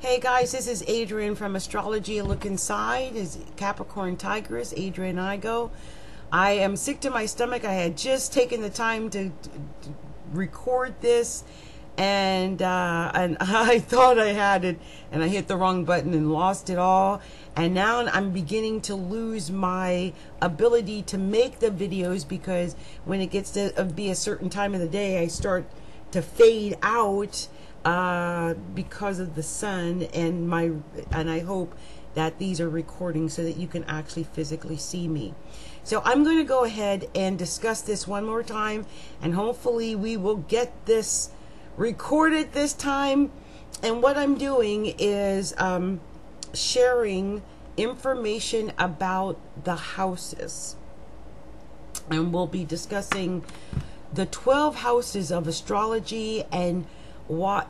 Hey guys, this is Adrian from Astrology. A Look Inside is Capricorntigress, Adrian Igo. I am sick to my stomach. I had just taken the time to record this, and I thought I had it, and I hit the wrong button and lost it all. And now I'm beginning to lose my ability to make the videos, because when it gets to be a certain time of the day, I start to fade out because of the sun, and I hope that these are recording so that you can actually physically see me. So I'm going to go ahead and discuss this one more time, and hopefully we will get this recorded this time. And what I'm doing is sharing information about the houses, and we'll be discussing the 12 houses of astrology and why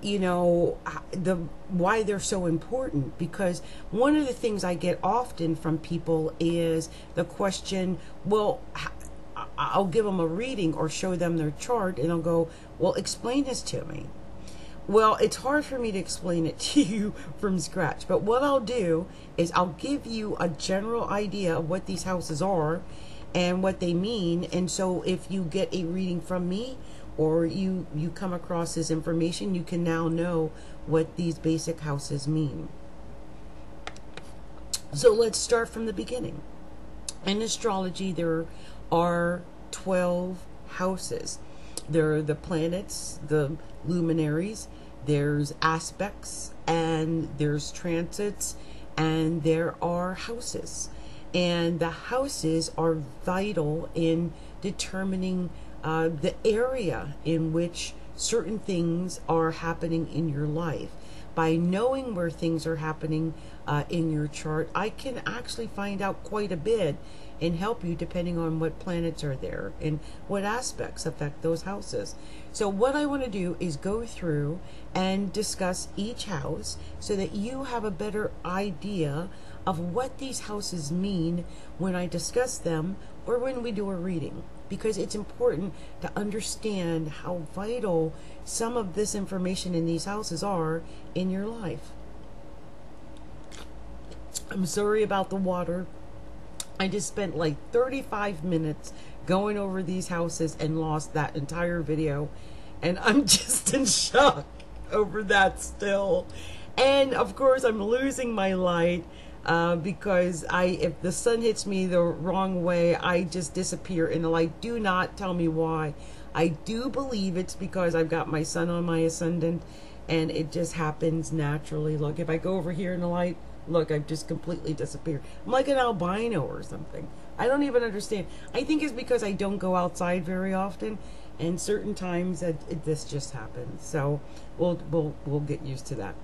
they're so important. Because one of the things I get often from people is the question, well, I'll give them a reading or show them their chart, and I'll go, well, explain this to me. Well, it's hard for me to explain it to you from scratch, but what I'll do is I'll give you a general idea of what these houses are and what they mean. And so if you get a reading from me, or you come across this information, you can now know what these basic houses mean. So let's start from the beginning. In astrology, there are 12 houses. There are the planets, the luminaries, there's aspects, and there's transits, and there are houses. And the houses are vital in determining the area in which certain things are happening in your life. By knowing where things are happening in your chart, I can actually find out quite a bit and help you depending on what planets are there and what aspects affect those houses. So what I want to do is go through and discuss each house so that you have a better idea of what these houses mean when I discuss them or when we do a reading, because it's important to understand how vital some of this information in these houses are in your life. I'm sorry about the water. I just spent like 35 minutes going over these houses and lost that entire video, and I'm just in shock over that still. And of course I'm losing my light because if the sun hits me the wrong way, I just disappear in the light. Do not tell me why. I do believe it's because I've got my sun on my ascendant, and it just happens naturally. Look, if I go over here in the light, look, I've just completely disappeared. I'm like an albino or something. I don't even understand. I think it's because I don't go outside very often, and certain times this just happens. So we'll get used to that.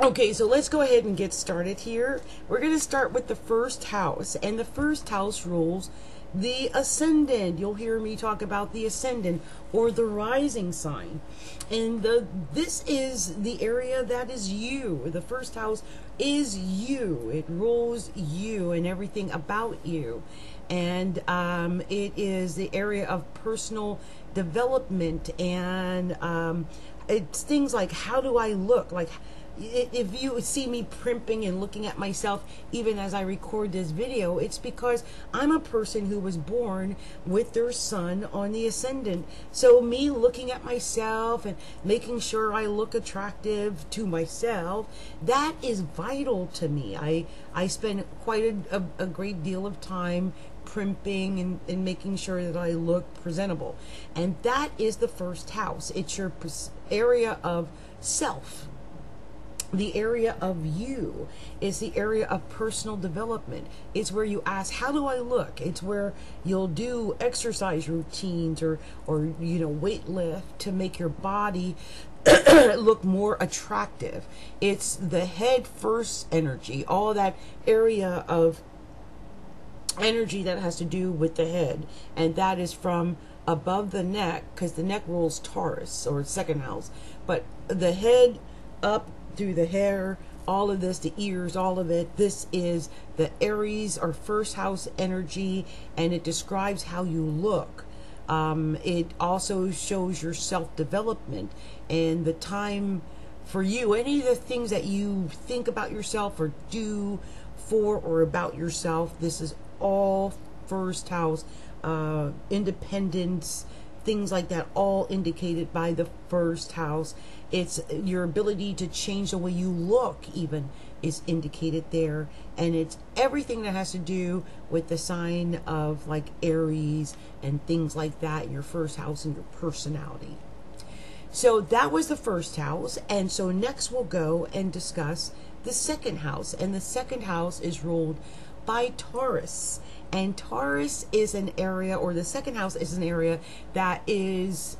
Okay, so let's go ahead and get started here. We're going to start with the first house, and the first house rules the ascendant. You'll hear me talk about the ascendant or the rising sign. And this is the area that is you. The first house is you. It rules you and everything about you. And it is the area of personal development, and it's things like, how do I look? Like, if you see me primping and looking at myself even as I record this video, it's because I'm a person who was born with their sun on the ascendant. So me looking at myself and making sure I look attractive to myself, that is vital to me. I spend quite a great deal of time primping and making sure that I look presentable. And that is the first house. It's your area of self. The area of you is the area of personal development. It's where you ask, how do I look? It's where you'll do exercise routines or weight lift to make your body look more attractive. It's the head first energy, all that area of energy that has to do with the head, and that is from above the neck, because the neck rules Taurus or second house, but the head up through the hair, all of this, the ears, all of it, this is the Aries or first house energy, and it describes how you look. It also shows your self-development, and the time for you, any of the things that you think about yourself or do for or about yourself, this is all first house. Independence, things like that, all indicated by the first house. It's your ability to change the way you look even is indicated there, and it's everything that has to do with the sign of like Aries and things like that, your first house and your personality. So that was the first house, and so next we'll go and discuss the second house, and the second house is ruled by Taurus. And Taurus is an area, or the second house is an area that is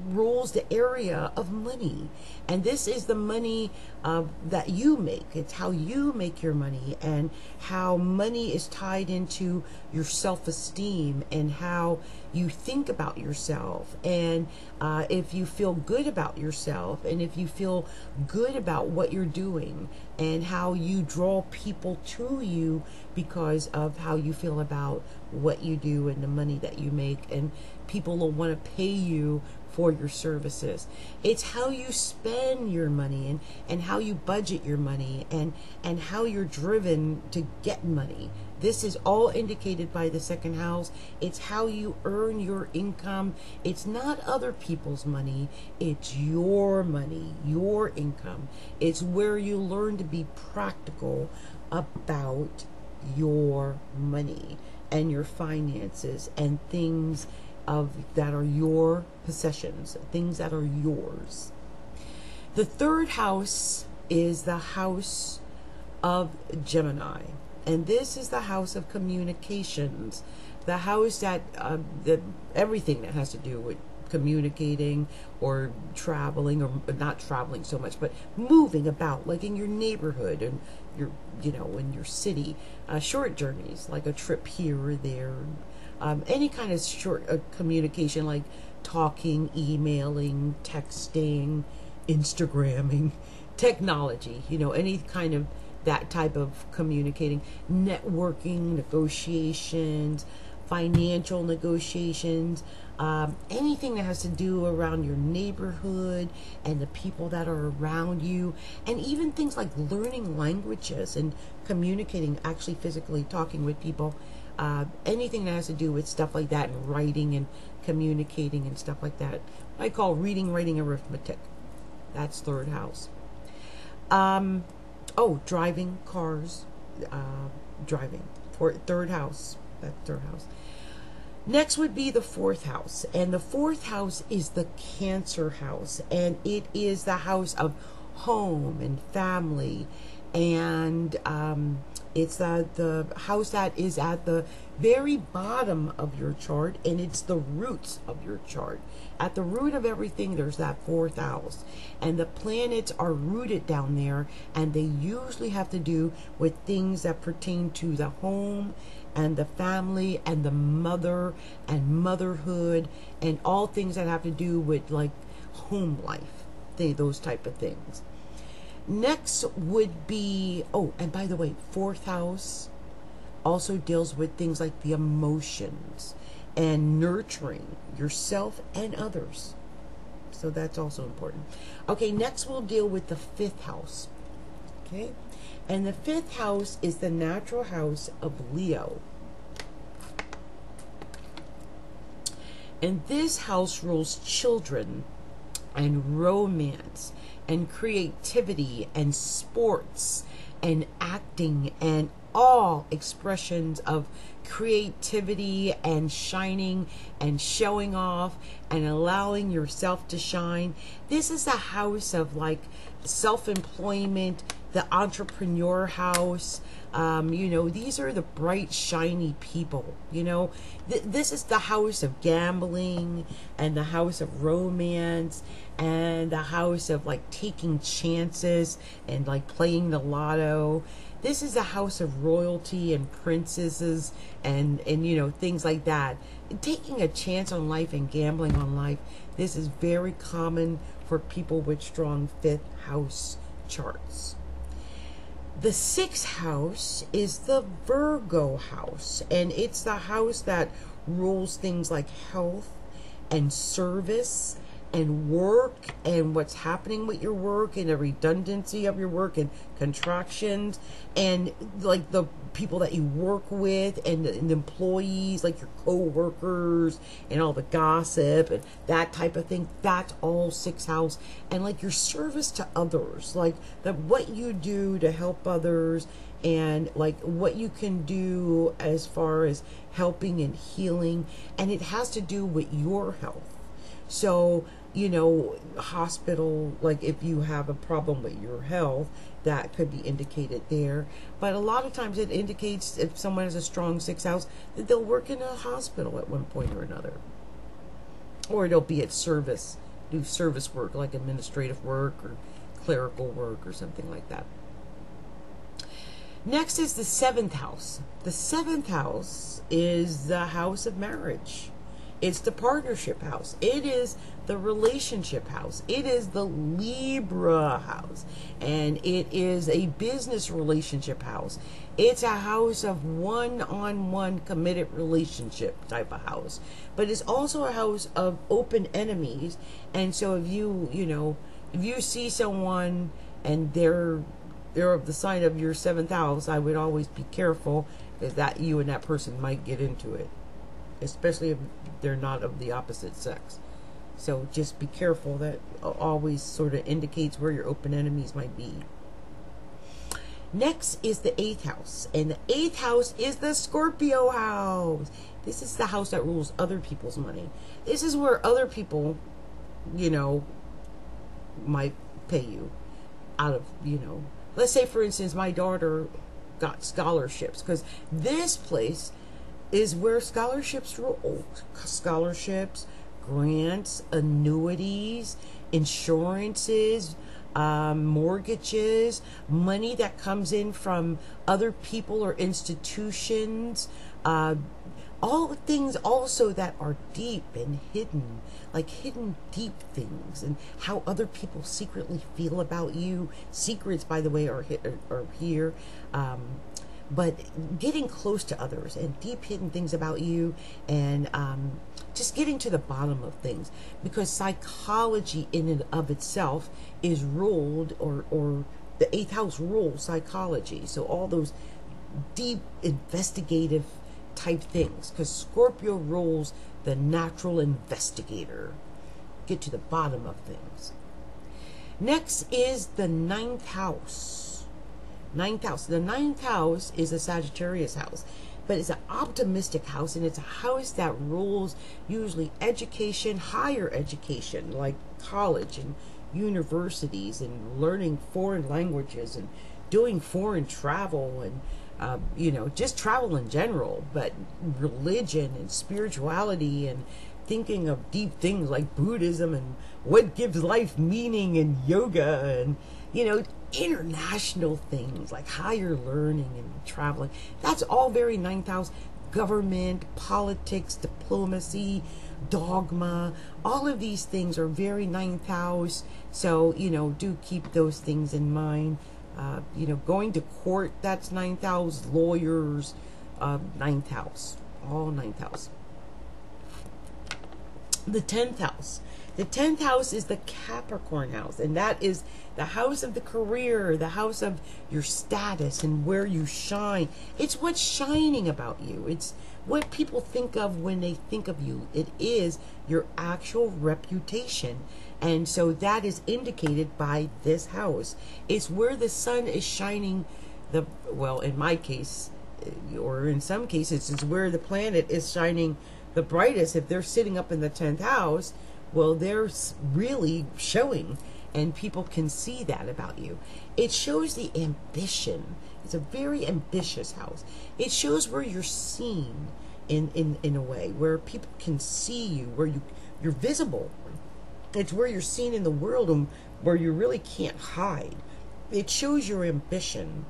rules the area of money, and this is the money that you make. It's how you make your money, and how money is tied into your self-esteem and how you think about yourself, and if you feel good about yourself, and if you feel good about what you're doing, and how you draw people to you because of how you feel about what you do and the money that you make, and people will want to pay you for your services. It's how you spend your money, and how you budget your money, and how you're driven to get money. This is all indicated by the second house. It's how you earn your income. It's not other people's money. It's your money, your income. It's where you learn to be practical about your money and your finances and things that are your possessions, things that are yours. The third house is the house of Gemini, and this is the house of communications, the house that everything that has to do with communicating or traveling, or not traveling so much, but moving about, like in your neighborhood and your, in your city, short journeys, like a trip here or there. Any kind of short communication, like talking, emailing, texting, Instagramming, technology, any kind of that type of communicating, networking, negotiations, financial negotiations, anything that has to do around your neighborhood and the people that are around you, and even things like learning languages and communicating, actually physically talking with people. Anything that has to do with stuff like that, and writing and communicating and stuff like that. I call reading, writing, arithmetic. That's third house. Driving cars, driving. Third house. That's third house. Next would be the fourth house, and the fourth house is the Cancer house, and it is the house of home and family, and it's the house that is at the very bottom of your chart, and it's the roots of your chart. At the root of everything, there's that fourth house, and the planets are rooted down there, and they usually have to do with things that pertain to the home and the family and the mother and motherhood, and all things that have to do with like home life, those type of things. Next would be, and by the way, fourth house also deals with things like the emotions and nurturing yourself and others. So that's also important. Okay, next we'll deal with the fifth house. Okay, and the fifth house is the natural house of Leo. And this house rules children and romance and creativity and sports and acting and all expressions of creativity and shining and showing off and allowing yourself to shine. This is a house of like self-employment, the entrepreneur house. These are the bright, shiny people. This is the house of gambling and the house of romance and the house of like taking chances and like playing the lotto. This is a house of royalty and princesses and things like that. Taking a chance on life and gambling on life. This is very common for people with strong fifth house charts. The sixth house is the Virgo house, and it's the house that rules things like health and service and work and what's happening with your work and the redundancy of your work and contractions and like the people that you work with and the employees, like your co-workers and all the gossip and that type of thing. That's all sixth house. And like your service to others, like what you do to help others and like what you can do as far as helping and healing, and it has to do with your health. So, you know, hospital, like if you have a problem with your health, that could be indicated there. But a lot of times it indicates, if someone has a strong sixth house, that they'll work in a hospital at one point or another. Or they'll be at service, do service work, like administrative work or clerical work or something like that. Next is the seventh house. The seventh house is the house of marriage. It's the partnership house. It is the relationship house. It is the Libra house. And it is a business relationship house. It's a house of one-on-one committed relationship type of house. But it's also a house of open enemies. And so if if you see someone and they're of the sign of your seventh house, I would always be careful, because that you and that person might get into it, especially if they're not of the opposite sex. So just be careful. That always sort of indicates where your open enemies might be. Next is the eighth house, and the eighth house is the Scorpio house. This is the house that rules other people's money. This is where other people, might pay you out of, let's say, for instance, my daughter got scholarships, because this place is where scholarships rule. Scholarships, grants, annuities, insurances, mortgages, money that comes in from other people or institutions, all the things also that are deep and hidden, like hidden deep things, and how other people secretly feel about you. Secrets, by the way, are here. But getting close to others and deep hidden things about you, and just getting to the bottom of things, because psychology in and of itself is ruled, or the eighth house rules psychology. So all those deep investigative type things, because Scorpio rules the natural investigator. Get to the bottom of things. Next is the ninth house. Ninth house. The ninth house is a Sagittarius house, but it's an optimistic house, and it's a house that rules usually education, higher education, like college and universities, and learning foreign languages and doing foreign travel, and just travel in general, but religion and spirituality, and thinking of deep things like Buddhism and what gives life meaning, and yoga, and international things like higher learning and traveling. That's all very ninth house. Government, politics, diplomacy, dogma, all of these things are very ninth house. So do keep those things in mind. Going to court, that's ninth house. Lawyers, ninth house, all ninth house. The 10th house. The 10th house is the Capricorn house, and that is the house of the career, the house of your status and where you shine. It's what's shining about you. It's what people think of when they think of you. It is your actual reputation. And so that is indicated by this house. It's where the sun is shining. In my case, or in some cases, it's where the planet is shining the brightest. If they're sitting up in the 10th house, well, they're really showing, and people can see that about you. It shows the ambition. It's a very ambitious house. It shows where you're seen in a way, where people can see you, where you're visible. It's where you're seen in the world, and where you really can't hide. It shows your ambition,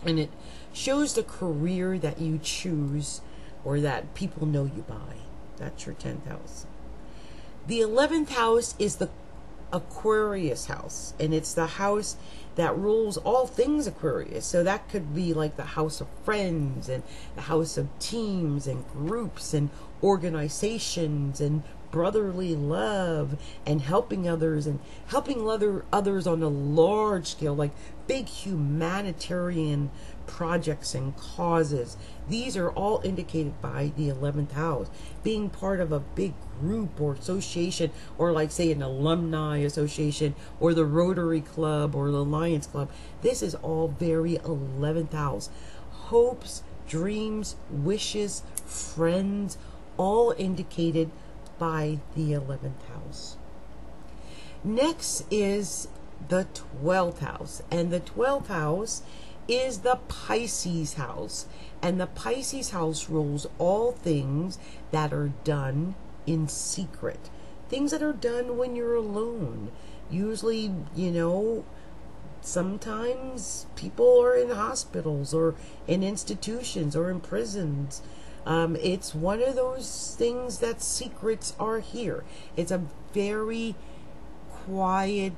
and it shows the career that you choose, or that people know you by. That's your 10th house. The 11th house is the Aquarius house, and it's the house that rules all things Aquarius. So that could be like the house of friends, and the house of teams and groups and organizations and brotherly love and helping others, and helping others on a large scale, like big humanitarian projects and causes. These are all indicated by the 11th house. Being part of a big group or association, or like say an alumni association or the Rotary Club or the Lions Club. This is all very 11th house. Hopes, dreams, wishes, friends, all indicated by the 11th house. Next is the 12th house, and the 12th house is the Pisces house, and the Pisces house rules all things that are done in secret, things that are done when you're alone. Usually, you know, sometimes people are in hospitals or in institutions or in prisons. It's one of those things that secrets are here. It's a very quiet,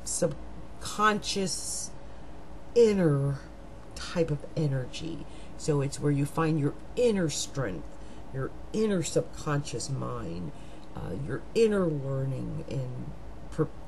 subconscious, inner type of energy. So it's where you find your inner strength, your inner subconscious mind, your inner learning and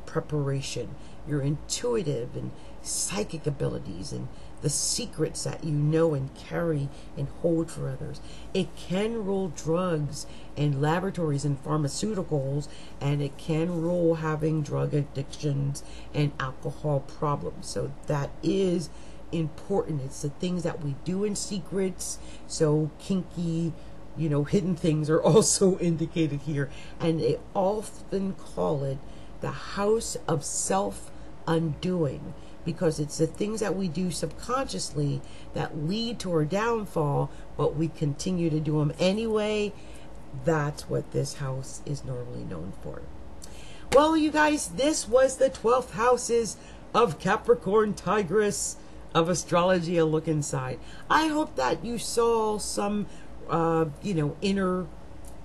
preparation, your intuitive and psychic abilities, and the secrets that you know and carry and hold for others. It can rule drugs and laboratories and pharmaceuticals, and it can rule having drug addictions and alcohol problems. So that is important. It's the things that we do in secrets. So kinky, you know, hidden things are also indicated here, and they often call it the house of self-undoing, because it's the things that we do subconsciously that lead to our downfall, but we continue to do them anyway. That's what this house is normally known for. Well, you guys, this was the 12th houses of Capricorntigress of astrology, a look inside. I hope that you saw some, you know, inner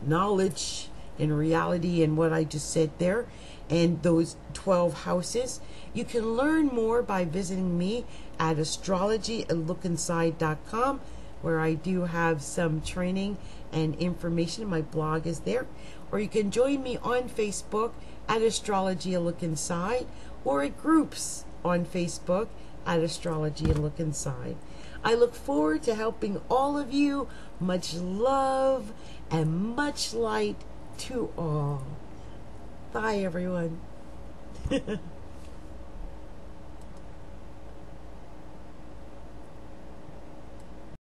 knowledge and reality in what I just said there, and those 12 houses. You can learn more by visiting me at astrologyalookinside.com, where I do have some training and information. My blog is there. Or you can join me on Facebook at Astrology A Look Inside, or at groups on Facebook at Astrology A Look Inside. I look forward to helping all of you. Much love and much light to all. Bye, everyone.